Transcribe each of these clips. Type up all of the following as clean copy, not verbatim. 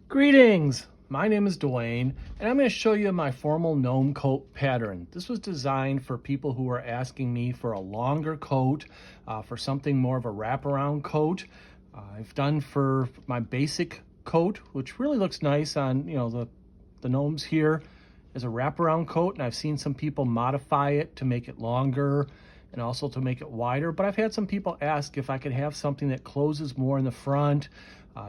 Greetings! My name is Dwayne, and I'm going to show you my formal gnome coat pattern. This was designed for people who are asking me for a longer coat, for something more of a wraparound coat. I've done for my basic coat, which really looks nice on the gnomes here as a wraparound coat, and I've seen some people modify it to make it longer and also to make it wider. But I've had some people ask if I could have something that closes more in the front,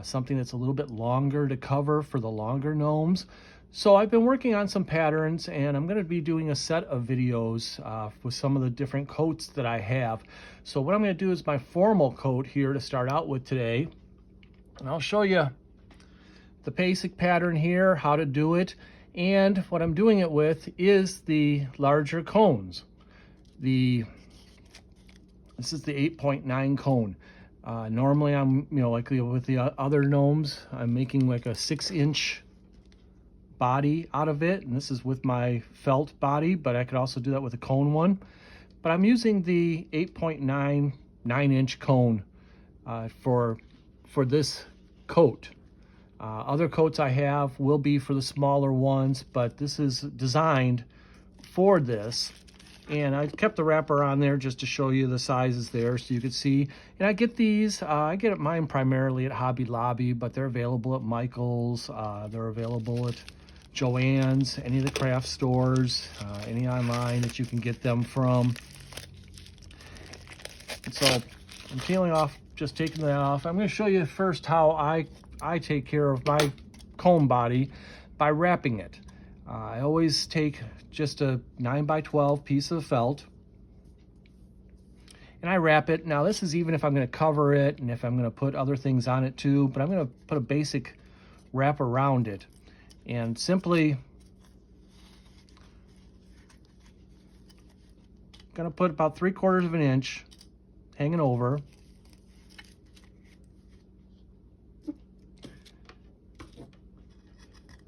something that's a little bit longer to cover for the longer gnomes. So I've been working on some patterns, and I'm going to be doing a set of videos with some of the different coats that I have. So what I'm going to do is my formal coat here to start out with today, and I'll show you the basic pattern here, how to do it, and what I'm doing it with is the larger cones. This is the 8.9 cone. Normally I'm, like with the other gnomes, I'm making like a 6-inch body out of it, and this is with my felt body, but I could also do that with a cone one. But I'm using the 8.9 9-inch cone for this coat. Other coats I have will be for the smaller ones, but this is designed for this. And I kept the wrapper on there just to show you the sizes there so you could see. And I get these, I get mine primarily at Hobby Lobby, but they're available at Michael's, they're available at Joann's, any of the craft stores, any online that you can get them from. And so I'm peeling off, just taking that off. I'm going to show you first how I take care of my comb body by wrapping it. I always take just a 9x12 piece of felt and I wrap it. Now this is even if I'm going to cover it and if I'm going to put other things on it too, but I'm going to put a basic wrap around it and simply going to put about 3/4 of an inch hanging over.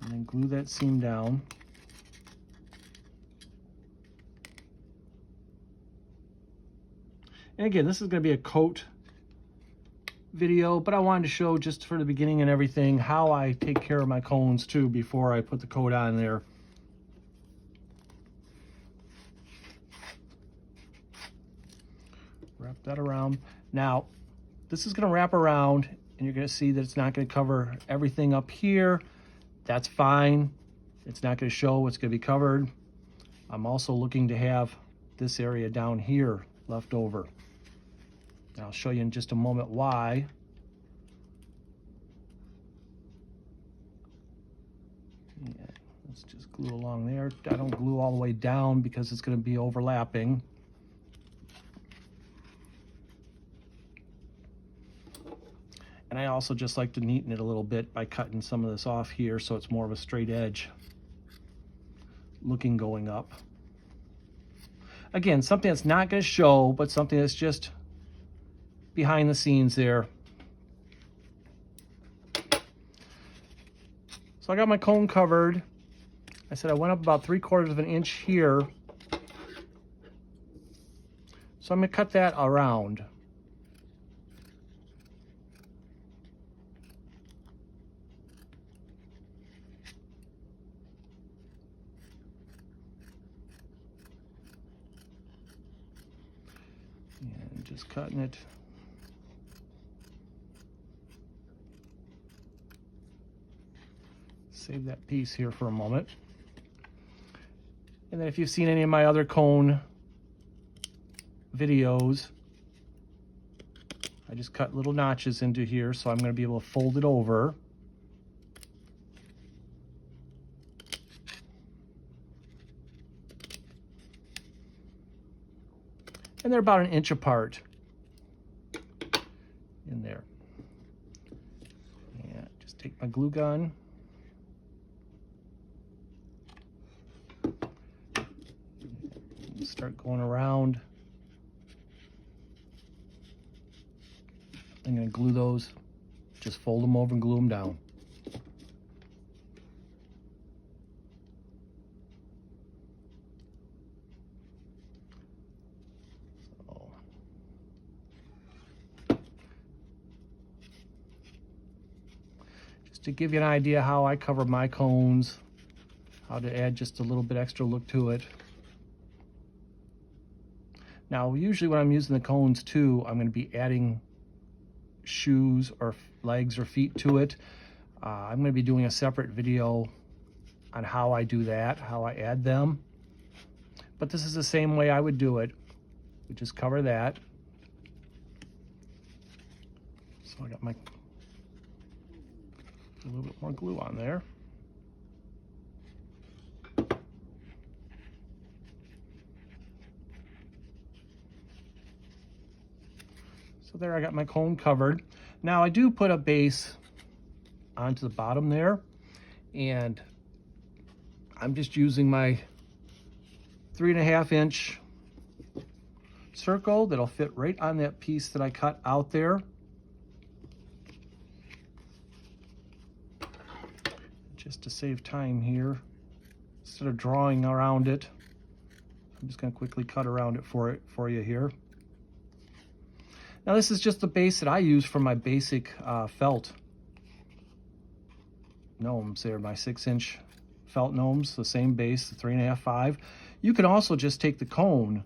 And then glue that seam down. And again, this is going to be a coat video, but I wanted to show just for the beginning and everything how I take care of my cones too before I put the coat on there. Wrap that around. Now, this is going to wrap around, and you're going to see that it's not going to cover everything up here. That's fine. It's not going to show what's going to be covered. I'm also looking to have this area down here left over. I'll show you in just a moment why. Yeah, let's just glue along there. I don't glue all the way down because it's going to be overlapping. And I also just like to neaten it a little bit by cutting some of this off here so it's more of a straight edge looking going up. Again, something that's not going to show, but something that's just behind the scenes there. So I got my cone covered. I said I went up about 3/4 of an inch here. So I'm going to cut that around. And just cutting it. Save that piece here for a moment. And then if you've seen any of my other cone videos, I just cut little notches into here, so I'm going to be able to fold it over. And they're about an inch apart in there. And just take my glue gun. Start going around. I'm going to glue those, just fold them over and glue them down. Just to give you an idea how I cover my cones, how to add just a little bit extra look to it. Now, usually when I'm using the cones too, I'm going to be adding shoes or legs or feet to it. I'm going to be doing a separate video on how I do that, how I add them. But this is the same way I would do it. We just cover that. So I got a little bit more glue on there. So there I got my cone covered. Now I do put a base onto the bottom there, and I'm just using my 3.5 inch circle that'll fit right on that piece that I cut out there. Just to save time here, instead of drawing around it, I'm just going to quickly cut around it for you here. Now this is just the base that I use for my basic felt gnomes there, my 6-inch felt gnomes, the same base, the 3.5, 5. You can also just take the cone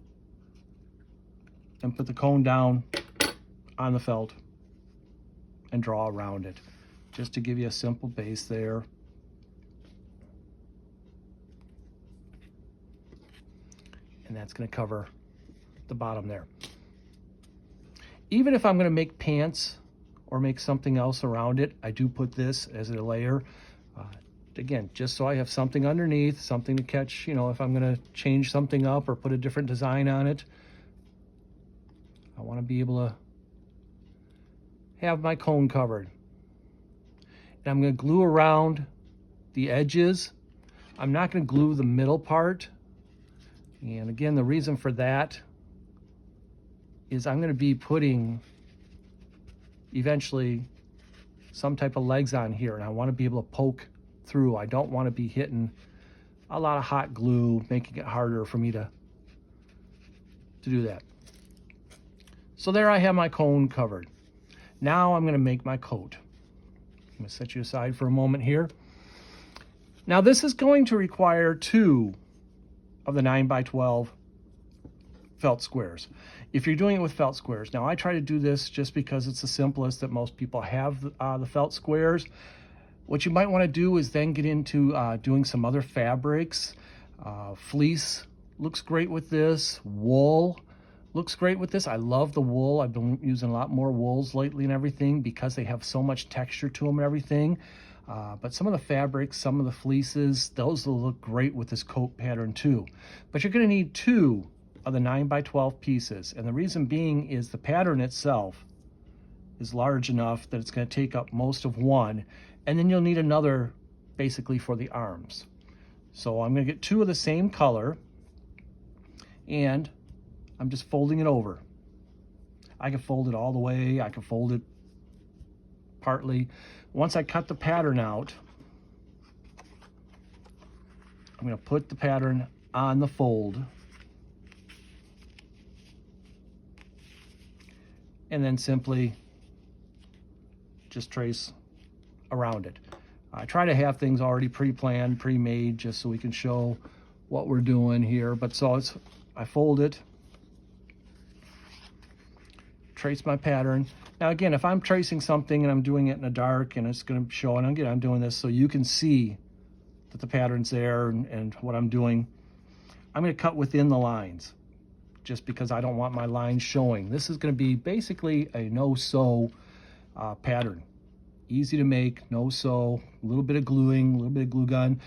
and put the cone down on the felt and draw around it, just to give you a simple base there. And that's going to cover the bottom there. Even if I'm going to make pants or make something else around it, I do put this as a layer. Again, just so I have something underneath, something to catch, you know, if I'm going to change something up or put a different design on it. I want to be able to have my cone covered. And I'm going to glue around the edges. I'm not going to glue the middle part. And again, the reason for that is I'm going to be putting eventually some type of legs on here, and I want to be able to poke through. I don't want to be hitting a lot of hot glue, making it harder for me to do that. So there I have my cone covered. Now I'm going to make my coat. I'm going to set you aside for a moment here. Now this is going to require 2 of the 9x12 felt squares. If you're doing it with felt squares. Now I try to do this just because it's the simplest that most people have the felt squares. What you might want to do is then get into doing some other fabrics. Fleece looks great with this. Wool looks great with this. I love the wool. I've been using a lot more wools lately and everything because they have so much texture to them and everything. But some of the fabrics, some of the fleeces, those will look great with this coat pattern too. But you're going to need 2 of the 9x12 pieces. And the reason being is the pattern itself is large enough that it's going to take up most of one. And then you'll need another basically for the arms. So I'm going to get 2 of the same color, and I'm just folding it over. I can fold it all the way. I can fold it partly. Once I cut the pattern out, I'm going to put the pattern on the fold. And then simply just trace around it. I try to have things already pre-planned, pre-made, just so we can show what we're doing here. But so I fold it, trace my pattern. Now again, if I'm tracing something and I'm doing it in the dark and it's going to show, and again, I'm doing this so you can see that the pattern's there and what I'm doing, I'm going to cut within the lines just because I don't want my lines showing. This is going to be basically a no-sew pattern. Easy to make, no-sew, a little bit of gluing, a little bit of glue gun.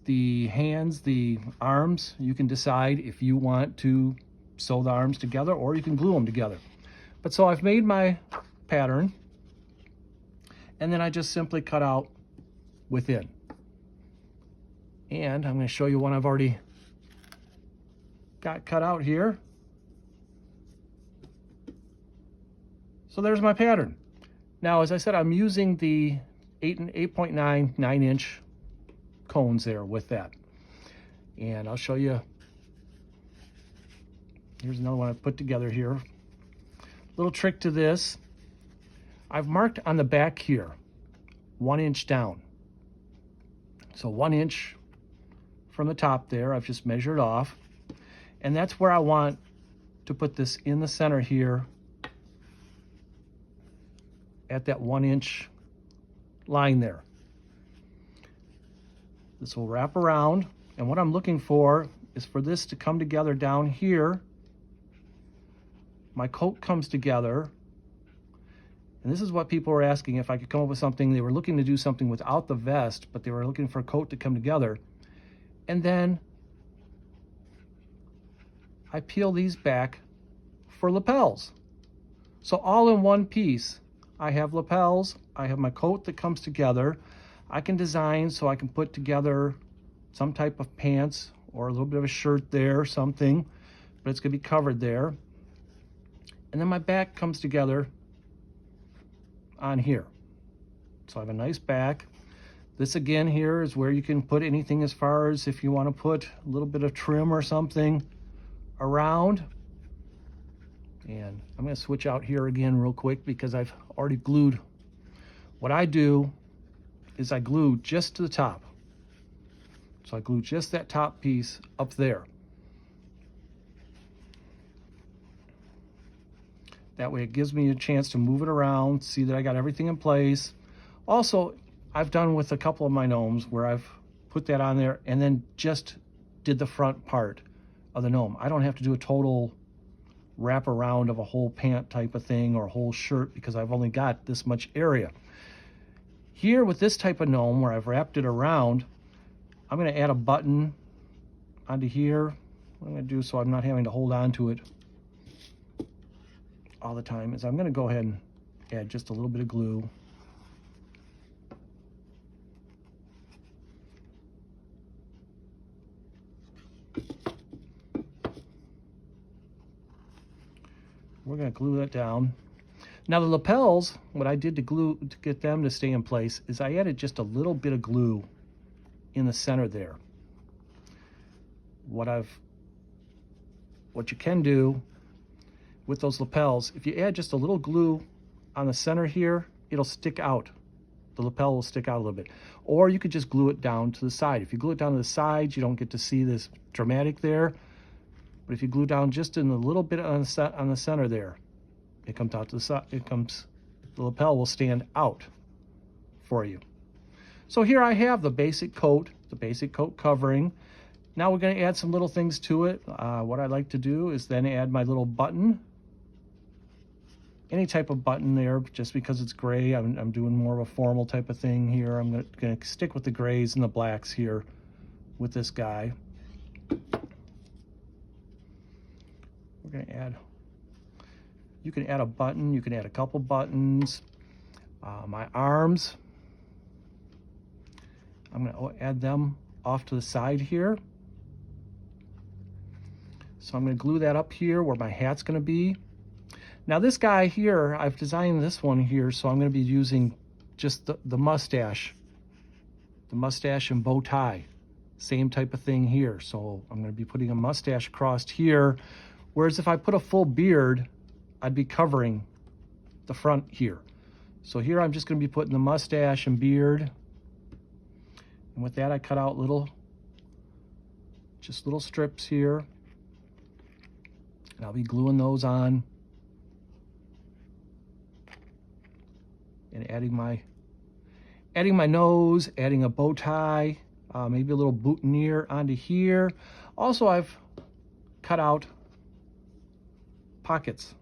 The hands, the arms, you can decide if you want to sew the arms together or you can glue them together. But so I've made my pattern, and then I just simply cut out within. And I'm going to show you one I've already got cut out here. So there's my pattern. Now, as I said, I'm using the 8.9, 9-inch cones there with that. And I'll show you. Here's another one I've put together here. Little trick to this. I've marked on the back here 1 inch down. So 1 inch from the top there, I've just measured off. And that's where I want to put this in the center here at that 1 inch line there. This will wrap around, and what I'm looking for is for this to come together down here. My coat comes together, and this is what people were asking, if I could come up with something. They were looking to do something without the vest, but they were looking for a coat to come together. And then I peel these back for lapels. So all in one piece, I have lapels, I have my coat that comes together. I can design so I can put together some type of pants or a little bit of a shirt there, something, but it's gonna be covered there. And then my back comes together on here. So I have a nice back. This again here is where you can put anything, as far as if you want to put a little bit of trim or something around. And I'm going to switch out here again real quick because I've already glued. What I do is I glue just to the top. So I glue just that top piece up there. That way it gives me a chance to move it around, see that I got everything in place. Also, I've done with a couple of my gnomes where I've put that on there and then just did the front part of the gnome. I don't have to do a total wrap around of a whole pant type of thing or a whole shirt because I've only got this much area. Here with this type of gnome where I've wrapped it around, I'm going to add a button onto here. What I'm going to do so I'm not having to hold on to it all the time is I'm going to go ahead and add just a little bit of glue. We're going to glue that down. Now the lapels, what I did to glue to get them to stay in place is I added just a little bit of glue in the center there. What you can do with those lapels, if you add just a little glue on the center here, it'll stick out. The lapel will stick out a little bit. Or you could just glue it down to the side. If you glue it down to the sides, you don't get to see this dramatic there. But if you glue down just in a little bit on the center there, it comes out to the side. The lapel will stand out for you. So here I have the basic coat covering. Now we're going to add some little things to it. What I like to do is then add my little button. Any type of button there, just because it's gray. I'm doing more of a formal type of thing here. I'm going to stick with the grays and the blacks here with this guy. We're going to add, you can add a button, you can add a couple buttons. My arms, I'm going to add them off to the side here. So I'm going to glue that up here where my hat's going to be. Now this guy here, I've designed this one here, so I'm going to be using just the mustache and bow tie. Same type of thing here. So I'm going to be putting a mustache across here. Whereas if I put a full beard, I'd be covering the front here. So here I'm just going to be putting the mustache and beard. And with that I cut out just little strips here. And I'll be gluing those on. And adding my nose, adding a bow tie, maybe a little boutonniere onto here. Also I've cut out pockets.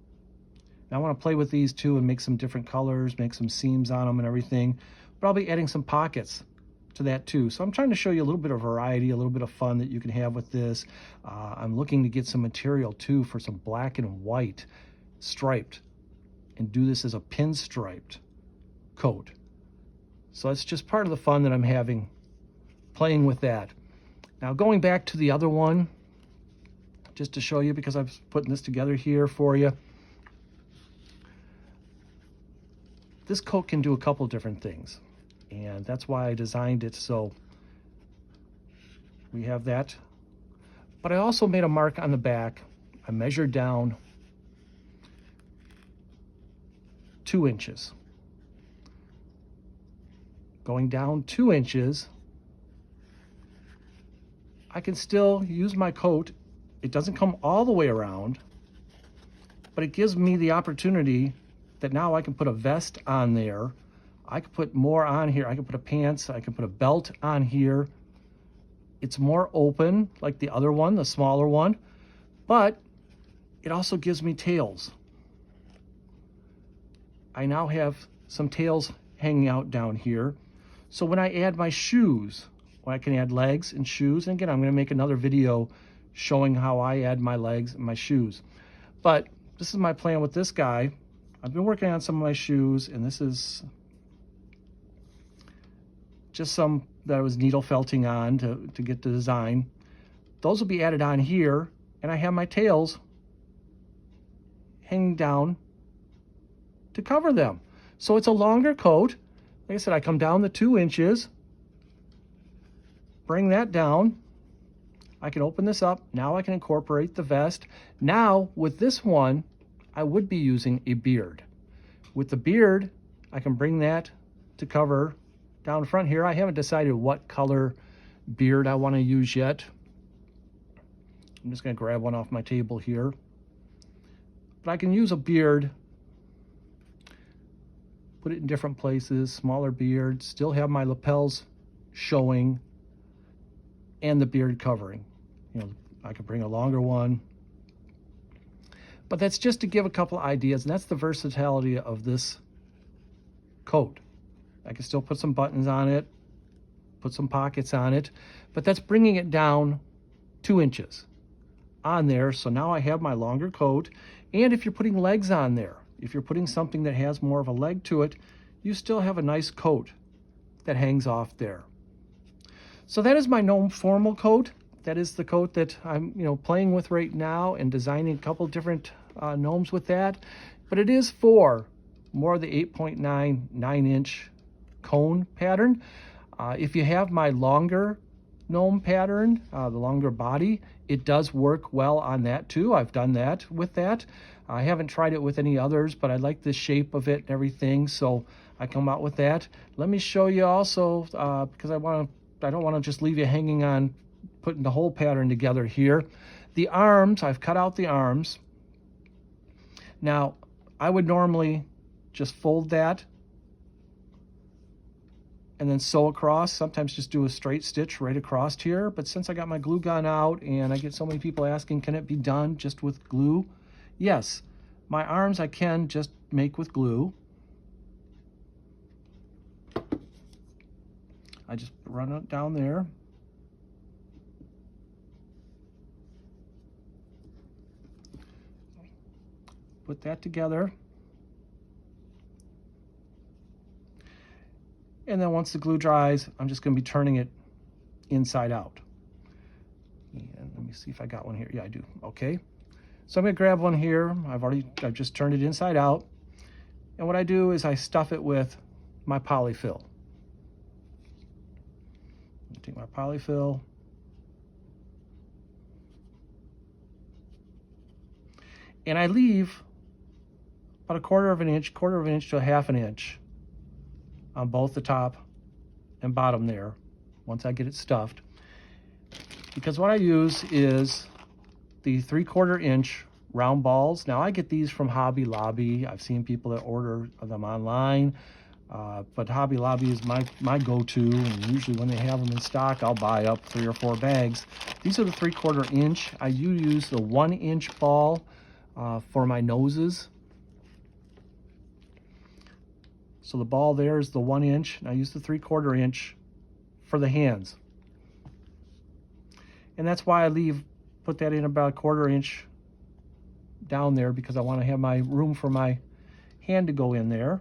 Now I want to play with these too and make some different colors, make some seams on them and everything, but I'll be adding some pockets to that too. So I'm trying to show you a little bit of variety, a little bit of fun that you can have with this. I'm looking to get some material too for some black and white striped and do this as a pinstriped coat. So that's just part of the fun that I'm having playing with that. Now going back to the other one, just to show you, because I'm putting this together here for you. This coat can do a couple different things, and that's why I designed it. So we have that, but I also made a mark on the back. I measured down 2 inches. going down 2 inches, I can still use my coat. It doesn't come all the way around, but it gives me the opportunity that now I can put a vest on there. I can put more on here. I can put a pants, I can put a belt on here. It's more open like the other one, the smaller one, but it also gives me tails. I now have some tails hanging out down here. So when I add my shoes, I can add legs and shoes. And again, I'm going to make another video showing how I add my legs and my shoes. But this is my plan with this guy. I've been working on some of my shoes, and this is just some that I was needle felting on to get the design. Those will be added on here, and I have my tails hanging down to cover them. So it's a longer coat. Like I said, I come down the 2 inches, bring that down. I can open this up. Now I can incorporate the vest. Now with this one, I would be using a beard. With the beard, I can bring that to cover down front here. I haven't decided what color beard I want to use yet. I'm just going to grab one off my table here. But I can use a beard, put it in different places, smaller beard, still have my lapels showing and the beard covering. You know, I could bring a longer one. But that's just to give a couple ideas, and that's the versatility of this coat. I can still put some buttons on it, put some pockets on it, but that's bringing it down 2 inches on there. So now I have my longer coat. And if you're putting legs on there, if you're putting something that has more of a leg to it, you still have a nice coat that hangs off there. So that is my Gnome formal coat. That is the coat that I'm playing with right now and designing a couple different gnomes with that. But it is for more of the 8.9 9-inch cone pattern. If you have my longer gnome pattern, the longer body, it does work well on that too. I've done that with that. I haven't tried it with any others, but I like the shape of it and everything, so I come out with that. Let me show you also, because I don't want to just leave you hanging on putting the whole pattern together here. The arms, I've cut out the arms. Now, I would normally just fold that and then sew across, sometimes just do a straight stitch right across here. But since I got my glue gun out and I get so many people asking, can it be done just with glue? Yes, my arms I can just make with glue. I just run it down there. Put that together. And then once the glue dries, I'm just going to be turning it inside out. And let me see if I got one here. Yeah, I do. Okay. So I'm going to grab one here. I've just turned it inside out. And what I do is I stuff it with my polyfill. Take my polyfill. And I leave about a quarter of an inch to a half an inch on both the top and bottom there once I get it stuffed. Because what I use is the 3/4 inch round balls. Now I get these from Hobby Lobby. I've seen people that order them online, but Hobby Lobby is my go-to, and usually when they have them in stock, I'll buy up 3 or 4 bags. These are the 3/4 inch. I use the 1 inch ball for my noses. So the ball there is the 1 inch, and I use the 3/4 inch for the hands. And that's why I put that in about a 1/4 inch down there, because I want to have my room for my hand to go in there.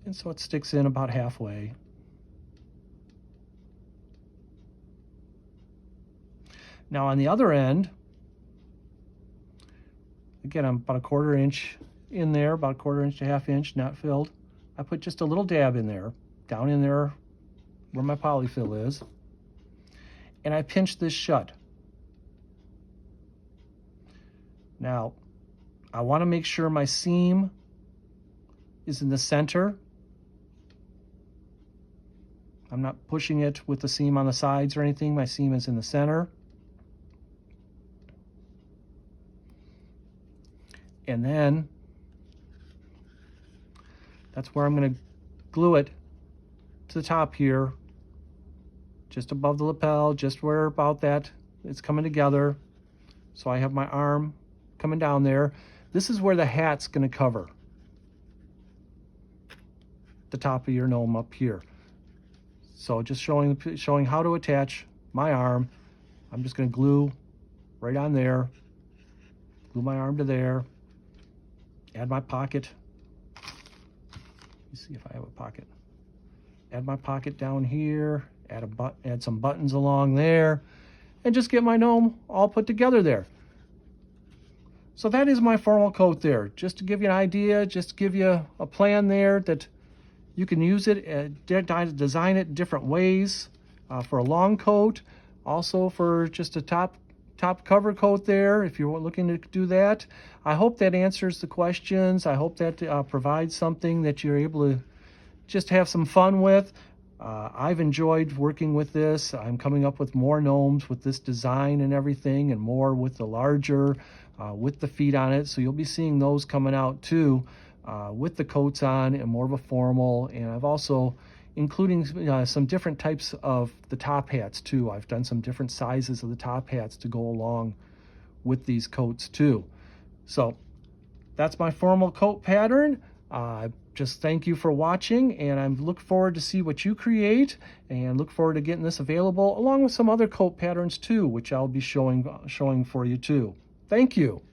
And so it sticks in about halfway. Now on the other end, again, I'm about a 1/4 inch in there, about a 1/4 inch to half inch, not filled. I put just a little dab in there, down in there where my polyfill is, and I pinch this shut. Now, I want to make sure my seam is in the center. I'm not pushing it with the seam on the sides or anything. My seam is in the center. And then that's where I'm going to glue it to the top here, just above the lapel, just where about that it's coming together. So I have my arm coming down there. This is where the hat's going to cover the top of your gnome up here. So just showing how to attach my arm. I'm just going to glue right on there, glue my arm to there, add my pocket. Let's see if I have a pocket. Add my pocket down here, add some buttons along there, and just get my gnome all put together there. So that is my formal coat there, just to give you an idea, just to give you a plan there that you can use it, design it different ways for a long coat, also for just a top cover coat there if you're looking to do that. I hope that answers the questions. I hope that provides something that you're able to just have some fun with. I've enjoyed working with this. I'm coming up with more gnomes with this design and everything, and more with the larger, with the feet on it. So you'll be seeing those coming out too, with the coats on and more of a formal. And I've also including some different types of the top hats too. I've done some different sizes of the top hats to go along with these coats too. So that's my formal coat pattern. Just thank you for watching, and I look forward to see what you create, and look forward to getting this available along with some other coat patterns too, which I'll be showing for you too. Thank you.